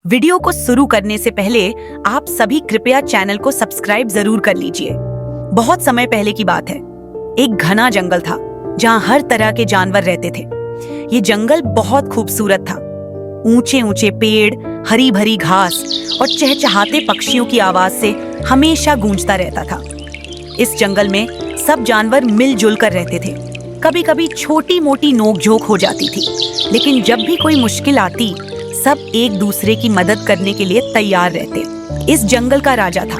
Video को शुरू करने से पहले आप सभी कृपया चैनल को सब्सक्राइब जरूर कर लीजिए। बहुत समय पहले की बात है। एक घना जंगल था जहां हर तरह के जानवर रहते थे। ये जंगल बहुत खूबसूरत था। ऊंचे ऊंचे पेड़, हरी भरी घास और चहचहाते पक्षियों की आवाज से हमेशा गूंजता रहता था। इस जंगल में सब जानवर मिलजुल कर रहते थे। कभी कभी छोटी मोटी नोकझोंक हो जाती थी, लेकिन जब भी कोई मुश्किल आती सब एक दूसरे की मदद करने के लिए तैयार रहते। इस जंगल का राजा था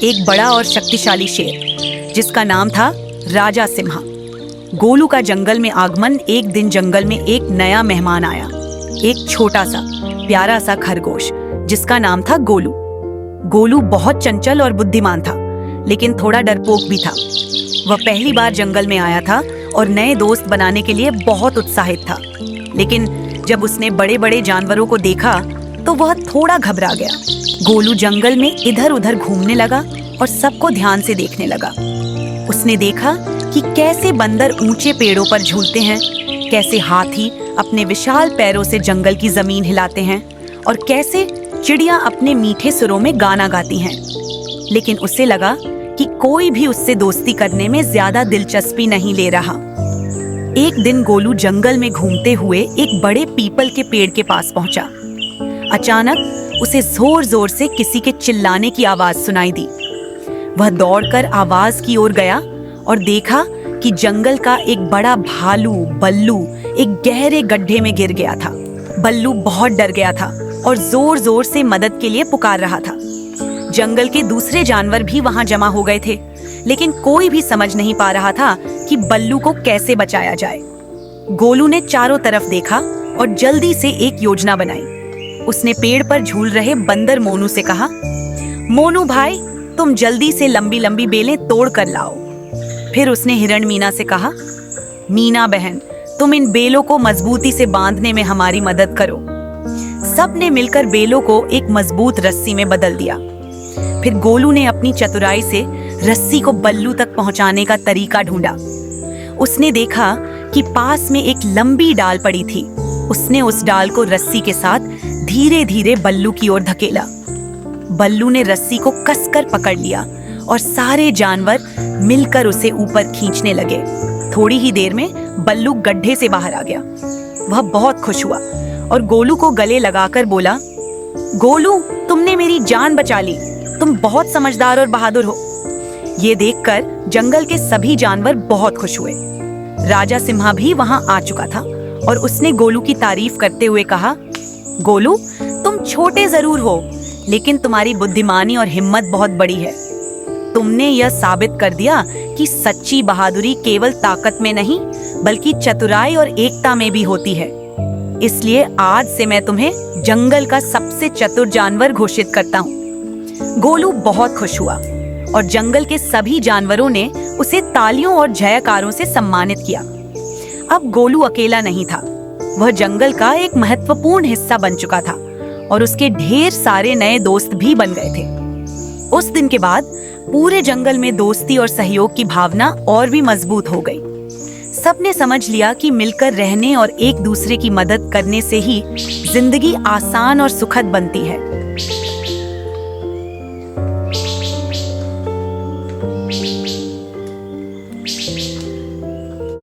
एक बड़ा और शक्तिशाली शेर, जिसका नाम था राजा सिम्हा। गोलू का जंगल में आगमन। एक दिन जंगल में एक नया मेहमान आया, एक छोटा सा प्यारा सा खरगोश जिसका नाम था गोलू। गोलू बहुत चंचल और बुद्धिमान था, लेकिन थोड़ा डरपोक भी था। वह पहली बार जंगल में आया था और नए दोस्त बनाने के लिए बहुत उत्साहित था। लेकिन जब उसने बड़े बड़े जानवरों को देखा तो वह थोड़ा घबरा गया। गोलू जंगल में इधर उधर घूमने लगा और सबको ध्यान से देखने लगा। उसने देखा कि कैसे बंदर ऊंचे पेड़ों पर झूलते हैं, कैसे हाथी अपने विशाल पैरों से जंगल की जमीन हिलाते हैं और कैसे चिड़िया अपने मीठे सुरों में गाना गाती हैं। लेकिन उसे लगा कि कोई भी उससे दोस्ती करने में ज्यादा दिलचस्पी नहीं ले रहा। एक दिन गोलू जंगल में घूमते हुए एक बड़े पीपल के पेड़ के पास पहुंचा। अचानक उसे जोर जोर से किसी के चिल्लाने की आवाज सुनाई दी। वह दौड़कर आवाज की ओर गया और देखा कि जंगल का एक बड़ा भालू बल्लू एक गहरे गड्ढे में गिर गया था। बल्लू बहुत डर गया था और जोर जोर से मदद के लिए पुकार रहा था। जंगल के दूसरे जानवर भी वहां जमा हो गए थे, लेकिन कोई भी समझ नहीं पा रहा था कि बल्लू को कैसे बचाया जाए। गोलू ने चारों तरफ देखा और जल्दी से एक योजना बनाई। उसने पेड़ पर झूल रहे बंदर मोनू से कहा, मोनू भाई, तुम जल्दी से लंबी लंबी बेलें तोड़ कर लाओ। फिर उसने हिरण मीना से कहा, मीना बहन, तुम इन बेलों को मजबूती से बांधने में हमारी मदद करो। सब ने मिलकर बेलों को एक मजबूत रस्सी में बदल दिया। फिर गोलू ने अपनी चतुराई से रस्सी को बल्लू तक पहुंचाने का तरीका ढूंढा। उसने देखा कि पास में एक लंबी डाल पड़ी थी। उसने उस डाल को रस्सी के साथ धीरे धीरे बल्लू की ओर धकेला। बल्लू ने रस्सी को कसकर पकड़ लिया और सारे जानवर मिलकर उसे ऊपर खींचने लगे। थोड़ी ही देर में बल्लू गड्ढे से बाहर आ गया। वह बहुत खुश हुआ और गोलू को गले लगाकर बोला, गोलू, तुमने मेरी जान बचा ली। तुम बहुत समझदार और बहादुर हो। ये देखकर जंगल के सभी जानवर बहुत खुश हुए। राजा सिम्हा भी वहां आ चुका था और उसने गोलू की तारीफ करते हुए कहा, गोलू, तुम छोटे जरूर हो, लेकिन तुम्हारी बुद्धिमानी और हिम्मत बहुत बड़ी है। तुमने यह साबित कर दिया कि सच्ची बहादुरी केवल ताकत में नहीं, बल्कि चतुराई और एकता में भी होती है। इसलिए आज से मैं तुम्हें जंगल का सबसे चतुर जानवर घोषित करता हूँ। गोलू बहुत खुश हुआ और जंगल के सभी जानवरों ने उसे तालियों और जयकारों से सम्मानित किया। अब गोलू अकेला नहीं था। वह जंगल का एक महत्वपूर्ण हिस्सा बन चुका था और उसके ढेर सारे नए दोस्त भी बन गए थे। उस दिन के बाद पूरे जंगल में दोस्ती और सहयोग की भावना और भी मजबूत हो गई। सबने समझ लिया कि मिलकर रहने और एक दूसरे की मदद करने से ही जिंदगी आसान और सुखद बनती है।